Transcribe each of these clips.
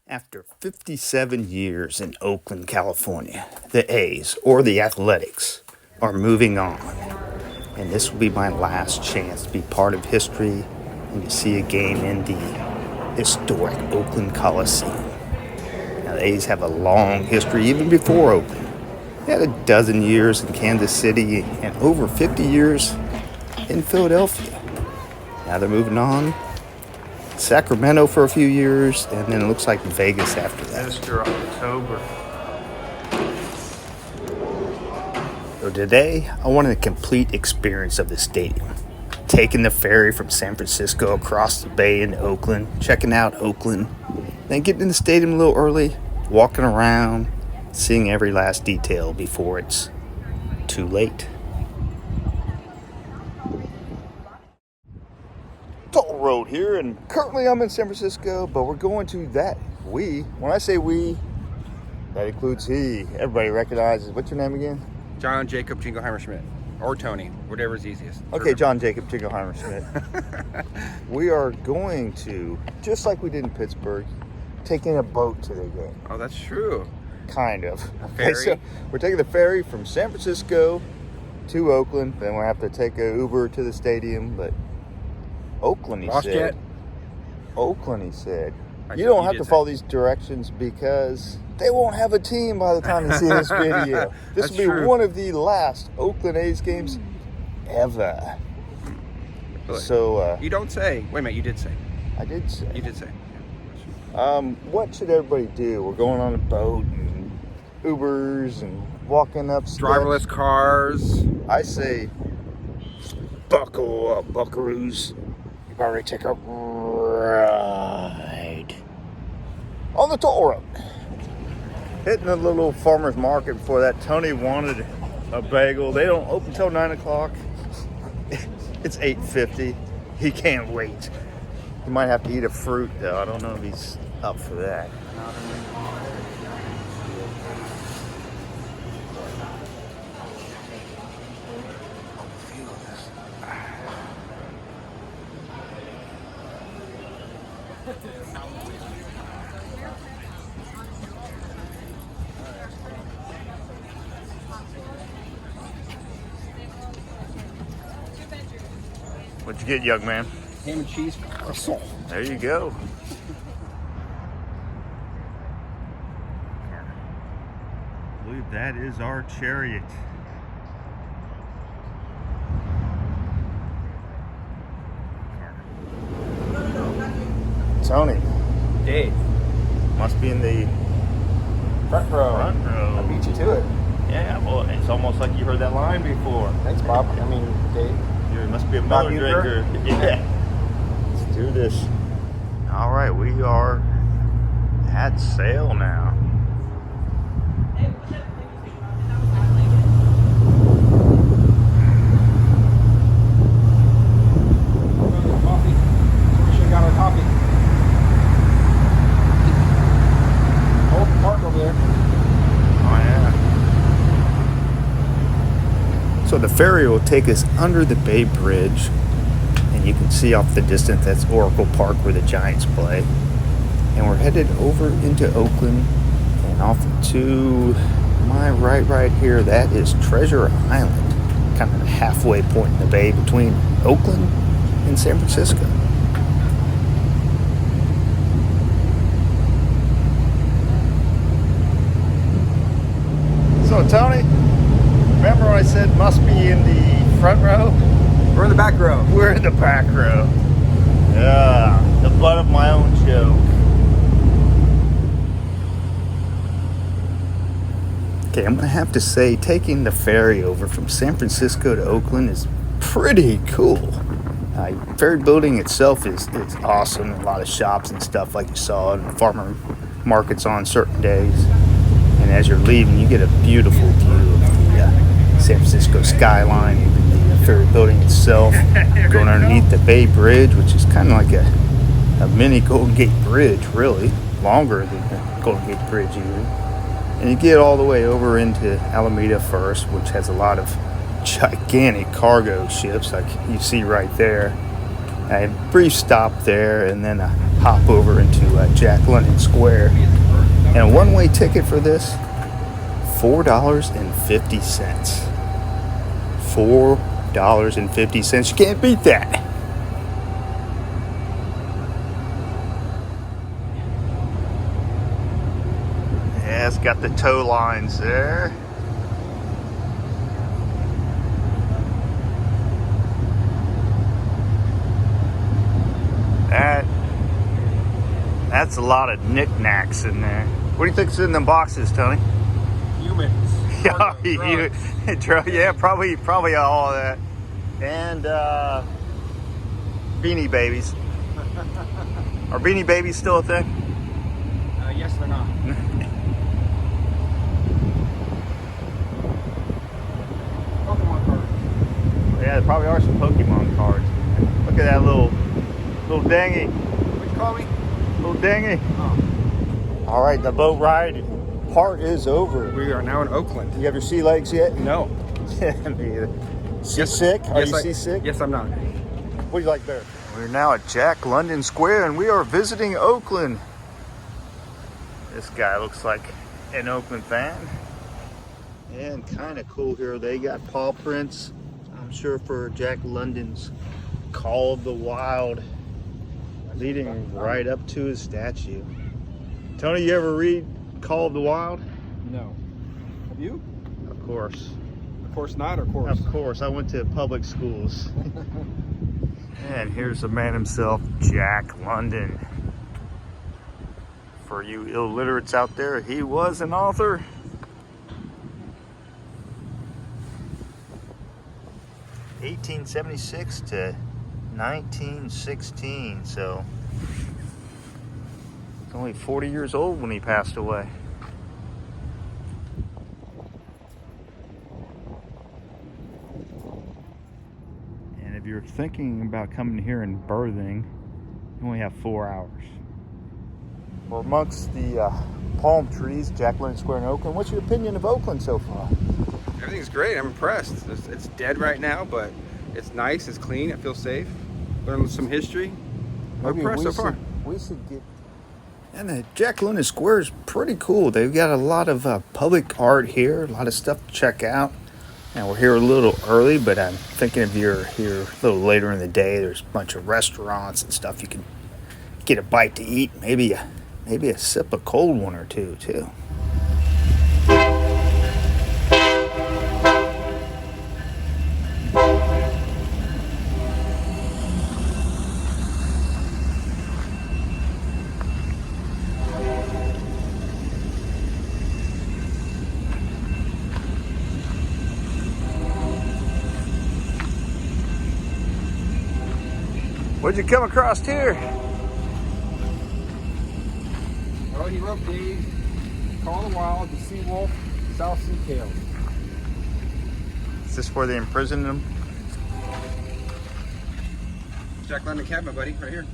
After 57 years in Oakland, California, the A's, or the Athletics, are moving on. And this will be my last chance to be part of history and to see a game in the historic Oakland Coliseum. Now, the A's have a long history even before Oakland. They had a dozen years in Kansas City and over 50 years in Philadelphia. Now they're moving on. Sacramento for a few years, and then it looks like Vegas after that. Mr. October. So today, I wanted a complete experience of the stadium. Taking the ferry from San Francisco across the bay into Oakland, checking out Oakland, then getting in the stadium a little early, walking around, seeing every last detail before it's too late. Toll Road here, and currently I'm in San Francisco, but we're going to when I say we, that includes he. Everybody recognizes. What's your name again? John Jacob Jingleheimer Schmidt, or Tony, whatever's easiest. Okay, John Jacob Jingleheimer Schmidt. We are going to, just like we did in Pittsburgh, taking a boat to the game. Oh, that's true. Kind of. Ferry. So we're taking the ferry from San Francisco to Oakland. Then we'll have to take a Uber to the stadium, but Oakland, he Lost said. yet? Oakland, he said. I You know, don't he have did to say. follow these directions because they won't have a team by the time you see this video. This That's will be true. one of the last Oakland A's games ever. Really? So, You don't say. Wait a minute, you did say. I did say. You did say. What should everybody do? We're going on a boat and Ubers and walking up steps. Driverless cars. I say, buckle up, buckaroos. You better take a ride on the toll road. Hitting the little farmer's market before that. Tony wanted a bagel. They don't open till 9 o'clock. It's 8:50. He can't wait. He might have to eat a fruit, though. I don't know if he's up for that. What'd you get, young man? Ham and cheese croissant. There you go. I believe that is our chariot. Tony, Dave. must be in the Front row. front row. I beat you to it. Yeah, well, it's almost like you heard that line before. Thanks, Bob. I mean, Dave. You must be a Bob Miller Uecker? drinker. Yeah. Let's do this. All right, we are at sail now. Coffee. We should have got our coffee. Old park over there. Oh, yeah. So the ferry will take us under the Bay Bridge, and you can see off the distance that's Oracle Park where the Giants play. And we're headed over into Oakland, and off to my right here, that is Treasure Island, kind of a halfway point in the bay between Oakland and San Francisco. So Tony, remember when I said must be in the front row? We're in the back row. We're in the back row. Yeah, the butt of my own joke. Okay, I'm gonna have to say taking the ferry over from San Francisco to Oakland is pretty cool. Ferry building itself is awesome. A lot of shops and stuff like you saw, and farmer markets on certain days. And as you're leaving, you get a beautiful view of the San Francisco skyline, even the ferry building itself. Going underneath the Bay Bridge, which is kind of like a mini Golden Gate Bridge, really. Longer than the Golden Gate Bridge even. And you get all the way over into Alameda first, which has a lot of gigantic cargo ships like you see right there. A brief stop there, and then a hop over into Jack London Square. And a one-way ticket for this, $4.50. $4.50. You can't beat that. Yeah, it's got the tow lines there. That's a lot of knickknacks in there. What do you think's in them boxes, Tony? Humans. Yeah, probably all of that. And Beanie Babies. Are Beanie Babies still a thing? Yes, they're not. Pokemon cards. Yeah, there probably are some Pokemon cards. Look at that little dinghy. What'd you call me? Little dinghy. Oh. All right, the boat ride part is over. We are now in Oakland. You have your sea legs yet? No. Me either. Seasick? Are you seasick? Yes, I'm not. What do you like better? We're now at Jack London Square and we are visiting Oakland. This guy looks like an Oakland fan. And kind of cool here. They got paw prints, I'm sure, for Jack London's Call of the Wild, leading right up to his statue. Tony, you ever read Call of the Wild? No. Have you? Of course. Of course not, of course. Of course. I went to public schools. And here's the man himself, Jack London. For you illiterates out there, he was an author. (1876 to 1916), so he's only 40 years old when he passed away. And if you're thinking about coming here and berthing, you only have 4 hours. We're amongst the palm trees, Jack London Square in Oakland. What's your opinion of Oakland so far? Everything's great. I'm impressed. It's dead right now, but it's nice. It's clean. It feels safe. Learned some history. I'm impressed so far. We should get. And the Jack London Square is pretty cool. They've got a lot of public art here, a lot of stuff to check out. And we're here a little early, but I'm thinking if you're here a little later in the day, there's a bunch of restaurants and stuff you can get a bite to eat. Maybe a sip of cold one or two, too. What'd you come across here? Well, he wrote the Call of the Wild, the Sea Wolf, South Sea Tales. Is this where they imprisoned him? Jack London cabin, buddy, right here.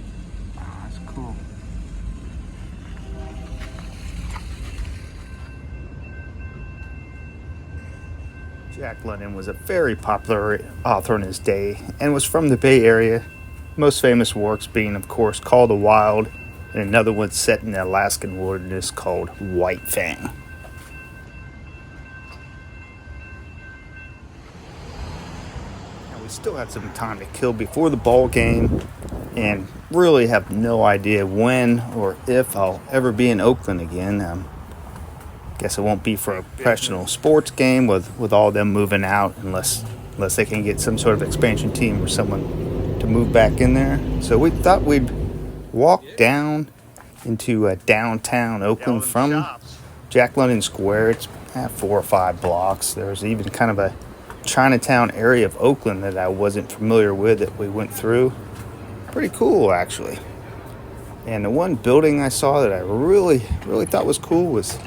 Oh, that's cool. Jack London was a very popular author in his day and was from the Bay Area. Most famous works being, of course, Call of the Wild, and another one set in the Alaskan wilderness called White Fang. And we still had some time to kill before the ball game, and really have no idea when or if I'll ever be in Oakland again. Guess it won't be for a professional sports game with all them moving out, unless they can get some sort of expansion team or someone to move back in there. So we thought we'd walk down into downtown Oakland from Jack London Square. It's 4 or 5 blocks. There's even kind of a Chinatown area of Oakland that I wasn't familiar with that we went through. Pretty cool, actually. And the one building I saw that I really thought was cool was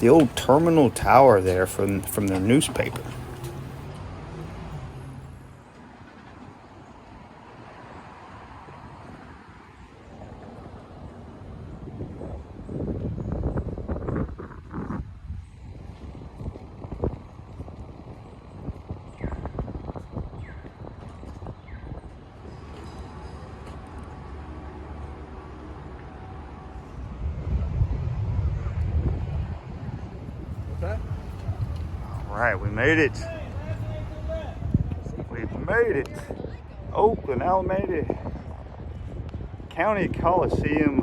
the old terminal tower there from the newspaper. right, we made it. We've made it. Oakland, Alameda County Coliseum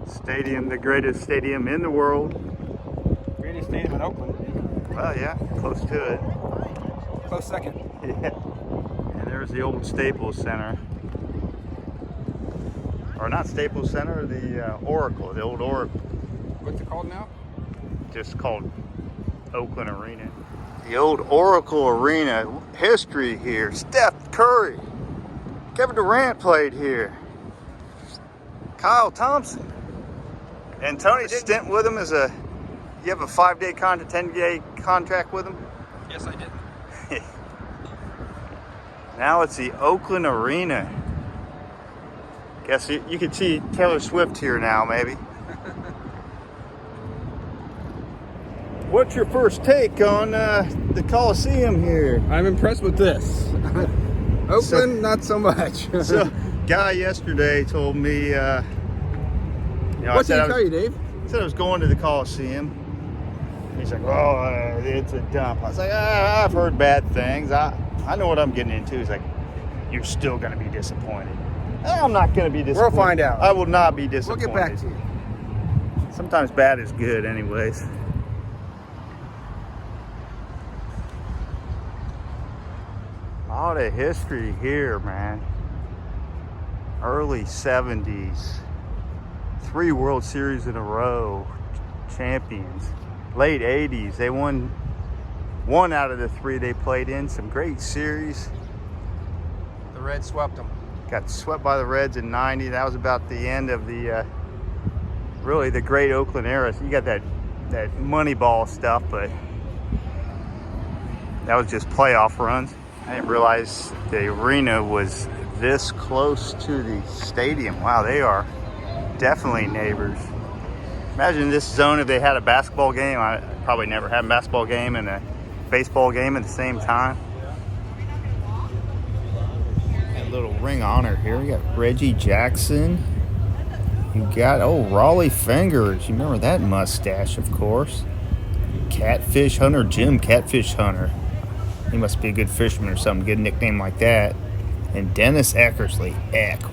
Stadium, the greatest stadium in the world. Greatest stadium in Oakland. Well, yeah, close to it. Close second. Yeah. And there's the old Staples Center. Or not Staples Center, the Oracle, the old Oracle. What's it called now? Just called Oakland Arena. The old Oracle Arena. History here. Steph Curry. Kevin Durant played here. Kyle Thompson. And Tony stint with him as a, you have a 5-day contract, 10-day contract with him? Yes, I did. Now it's the Oakland Arena. Guess you can see Taylor Swift here now, maybe. What's your first take on the Coliseum here? I'm impressed with this. Oakland, not so much. So, guy yesterday told me, What did he tell you, Dave? He said I was going to the Coliseum. He's like, oh, it's a dump. I was like, I've heard bad things. I know what I'm getting into. He's like, you're still going to be disappointed. I'm not going to be disappointed. We'll find out. I will not be disappointed. We'll get back to you. Sometimes bad is good anyways. A lot of history here, man. Early 70s. 3 World Series in a row. Champions. Late 80s. They won 1 out of the 3 they played in. Some great series. The Reds swept them. Got swept by the Reds in 90. That was about the end of the, really the great Oakland era. So you got that Moneyball stuff, but that was just playoff runs. I didn't realize the arena was this close to the stadium. Wow, they are definitely neighbors. Imagine this zone if they had a basketball game. I probably never had a basketball game and a baseball game at the same time. A little ring honor here. We got Reggie Jackson. You got, Raleigh Fingers. You remember that mustache, of course. Catfish Hunter, Jim Catfish Hunter. He must be a good fisherman or something. Good nickname like that. And Dennis Eckersley.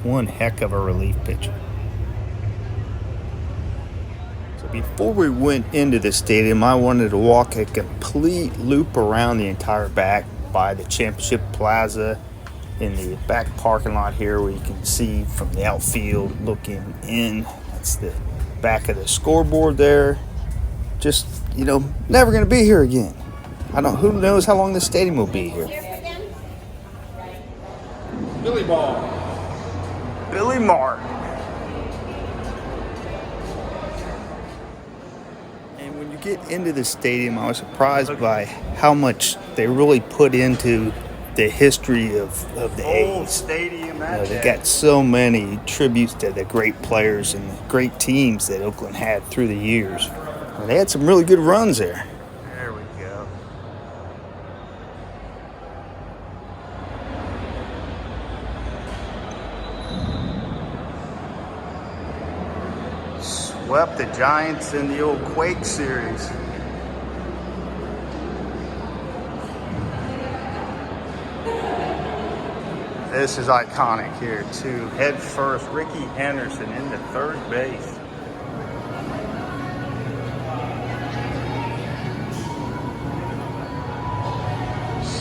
One heck of a relief pitcher. So before we went into the stadium, I wanted to walk a complete loop around the entire back by the Championship Plaza in the back parking lot here, where you can see from the outfield looking in. That's the back of the scoreboard there. Just, never going to be here again. Who knows how long this stadium will be here. Billy Ball. Billy Martin. And when you get into the stadium, I was surprised by how much they really put into the history of the A's. Stadium. They got so many tributes to the great players and the great teams that Oakland had through the years. And they had some really good runs there. There we go. Swept the Giants in the old Quake series. This is iconic here too. Head first, Ricky Henderson into third base.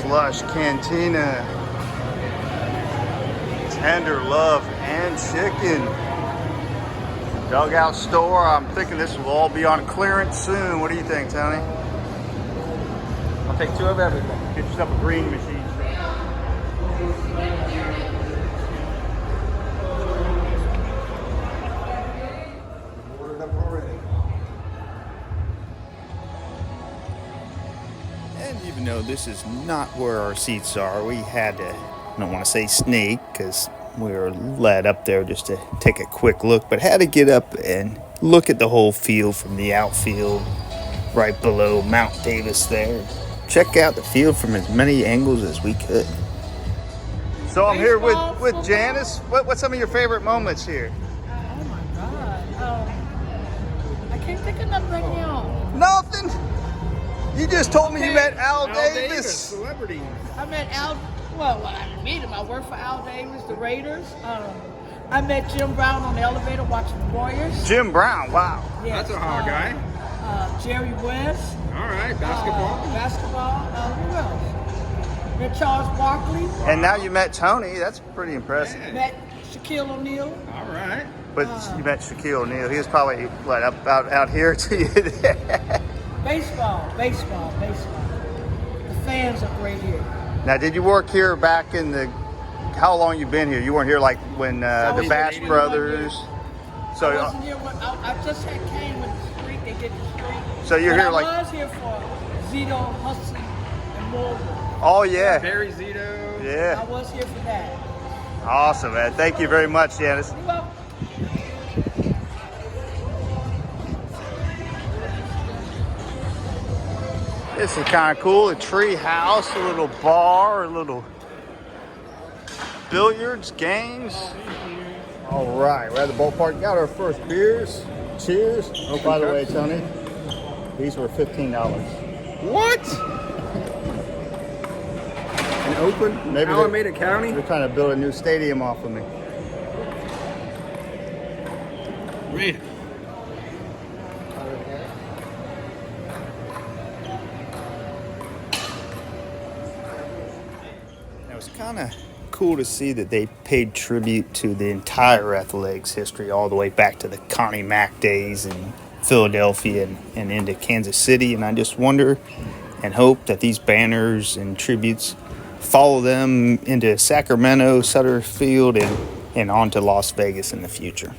Slush Cantina. Tender Love and Chicken. Dugout store. I'm thinking this will all be on clearance soon. What do you think, Tony? I'll take 2 of everything. Get yourself a green machine. And even though this is not where our seats are, we had to, I don't want to say sneak, because we were led up there just to take a quick look, but had to get up and look at the whole field from the outfield right below Mount Davis there. Check out the field from as many angles as we could. So I'm here with Janice. What's some of your favorite moments here? Oh my God. I can't think of nothing right now. Nothing? You just told me you met Al Al Davis. celebrity. I met Al. Well, I didn't meet him. I worked for Al Davis, the Raiders. I met Jim Brown on the elevator watching the Warriors. Jim Brown, wow. Yes, That's a hard guy. Jerry West. All right, basketball. Basketball. Who else? Met Charles Barkley. And now you met Tony. That's pretty impressive. Yeah. Met Shaquille O'Neal. All right. But you met Shaquille O'Neal. He was probably what about out here to you. Baseball. The fans are great here. Now, did you work here back in the? How long you been here? You weren't here like when the was Bass here Brothers. So I wasn't here when I just came when the street they did the street. So you're But here I like- was here for Zito, Hudson, and Morgan. Oh yeah, Barry Zito. I yeah. was here for that. Awesome, man. Thank you very much, Janice. You welcome. This is kind of cool. A tree house, a little bar, a little billiards, games. All right, we're at the ballpark. Got our first beers. Cheers. Oh, by the way, Tony, these were $15. What? In Oakland? Maybe Alameda County? They're trying to build a new stadium off of me. Read. It was kind of cool to see that they paid tribute to the entire athletics history all the way back to the Connie Mack days in Philadelphia and into Kansas City. And I just wonder and hope that these banners and tributes follow them into Sacramento, Sutter Field, and on to Las Vegas in the future.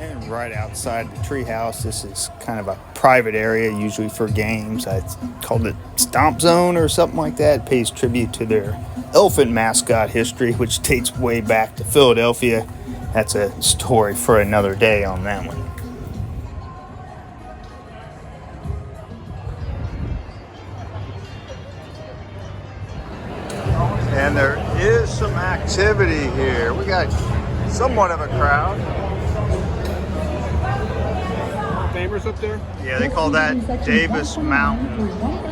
And right outside the treehouse, this is kind of a private area, usually for games. I called it Stomp Zone or something like that. It pays tribute to their elephant mascot history, which dates way back to Philadelphia. That's a story for another day on that one. And there is some activity here. We got somewhat of a crowd. Famers up there? Yeah, they call that Davis Mountain.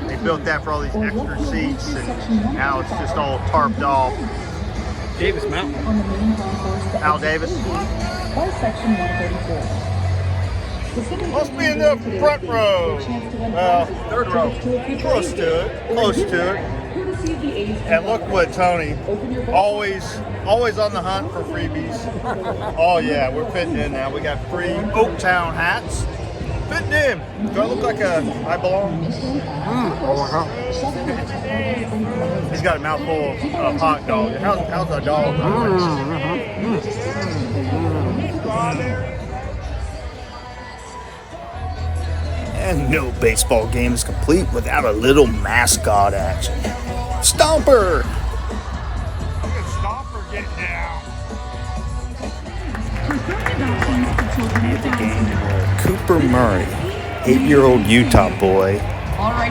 They built that for all these extra seats, and now it's just all tarped off. Davis Mountain. Al Davis. Section 134. Must be in the front row. Well, third row. Close to it. And look what Tony, always on the hunt for freebies. Oh yeah, we're fitting in now. We got free Oaktown hats. Fitting in. Do I look like I belong? Oh my God. He's got a mouthful of hot dog. How's a dog? And no baseball game is complete without a little mascot action. Stomper! Look at Stomper getting down. At the game, Cooper Murray, 8-year-old Utah boy,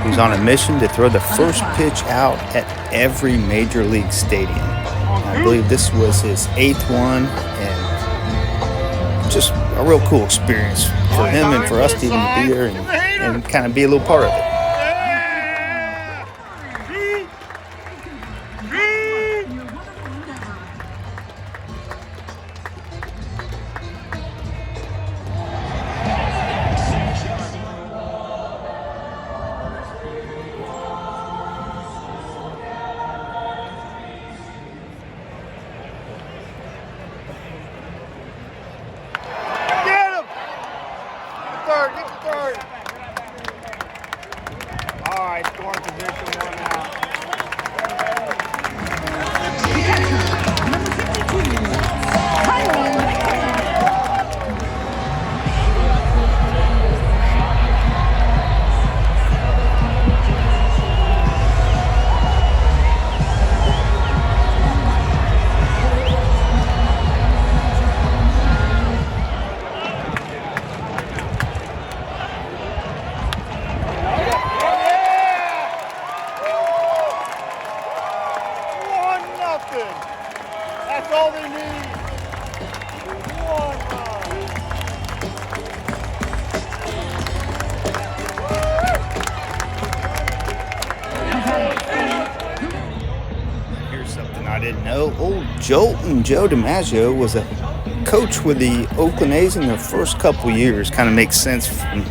who's on a mission to throw the first pitch out at every major league stadium. I believe this was his 8th one, and just a real cool experience for him and for us to even be there and kind of be a little part of it. know, old Jolton Joe DiMaggio was a coach with the Oakland A's in their first couple years. Kind of makes sense from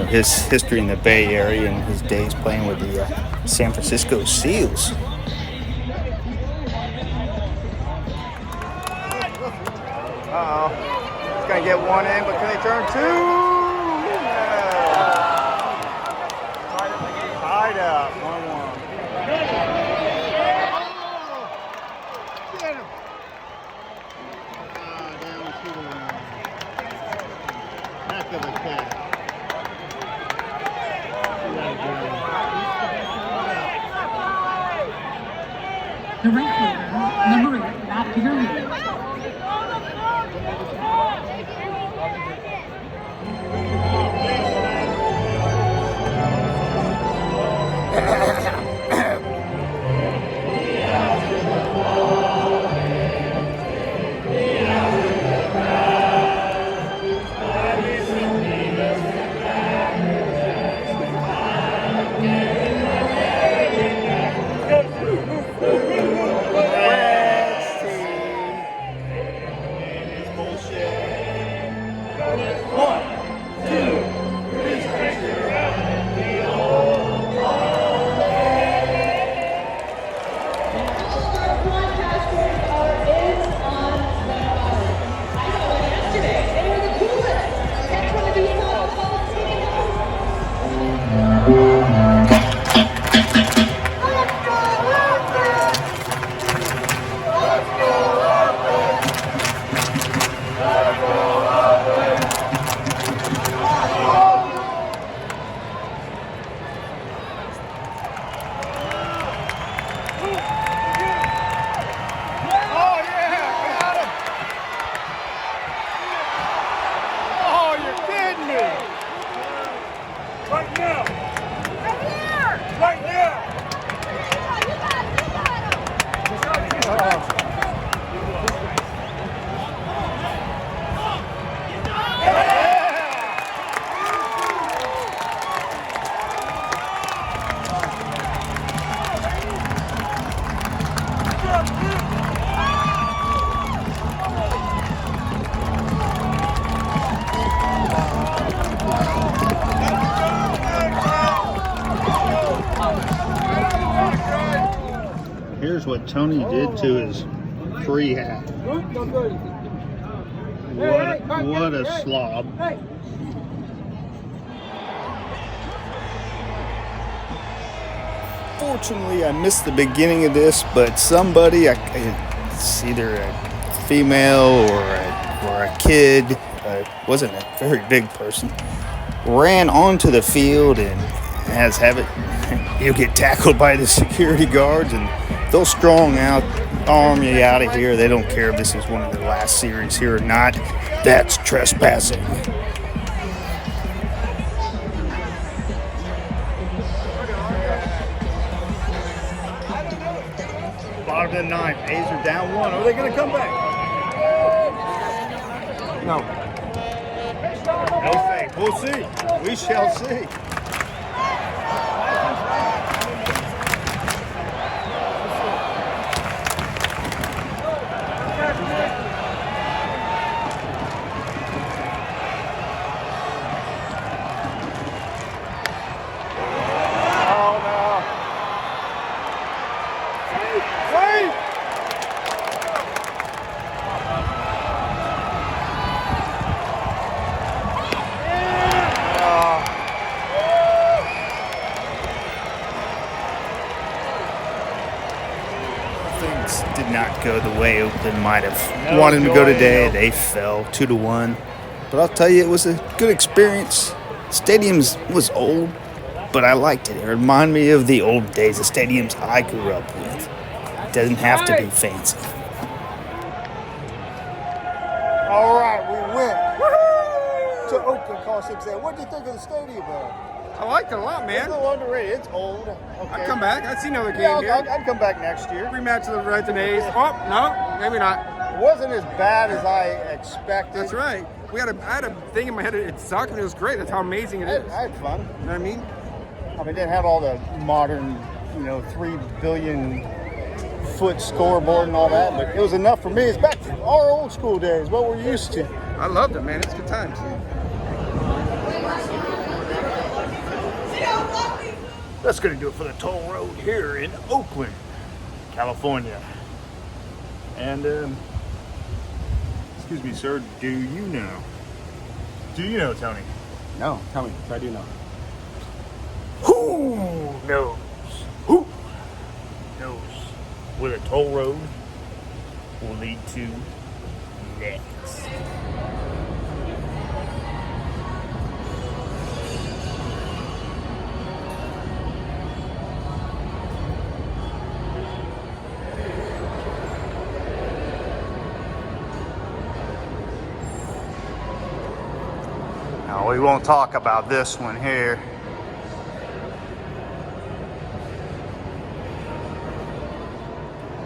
his history in the Bay Area and his days playing with the San Francisco Seals. Uh-oh. He's going to get one in, but can they turn two? Tied up. 1-1. Get him. Down to the back of the cat. The right fielder, number 8, Matt Peter. Here's what Tony did to his free hat. What a slob. Fortunately, I missed the beginning of this, but somebody, it's either a female or a kid, wasn't a very big person, ran onto the field, and as habit, you'll get tackled by the security guards, and they'll strong arm you out of here. They don't care if this is one of the last series here or not. That's trespassing. Bottom of the ninth. A's are down 1. Are they going to come back? No. No fake. We'll see. We shall see. Things did not go the way Oakland might have wanted them to go today. They fell 2-1. But I'll tell you, it was a good experience. Stadium was old, but I liked it. It reminded me of the old days, the stadiums I grew up with. It doesn't have to be fancy. All right, we went to Oakland Coliseum. What do you think of the stadium, bro? I liked it a lot, It's man. a little underrated. It's old. Okay. I'd come back. I'd see another game Yeah, here. I'd come back next year. Rematch of the Reds and A's. Oh, no, maybe not. It wasn't as bad as I expected. That's right. I had a thing in my head. It sucked, and it was great. That's how amazing it is. I had fun. You know what I mean? I mean, it didn't have all the modern, 3 billion 8-foot scoreboard and all that, but it was enough for me. It's back to our old school days, what we're used to. I loved it, man. It's good times. That's going to do it for the toll road here in Oakland, California. And, excuse me, sir, do you know, Tony? No, tell me. I do know. Who knows? Who knows where the toll road will lead to next? Now, we won't talk about this one here.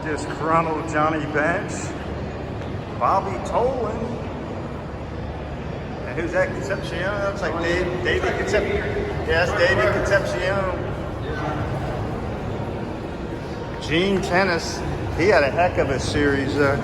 Disgruntled Johnny Bench, Bobby Tolan, and who's that? Concepcion? That looks like David Concepcion. Yes, David Concepcion. Gene Tennis, he had a heck of a series there.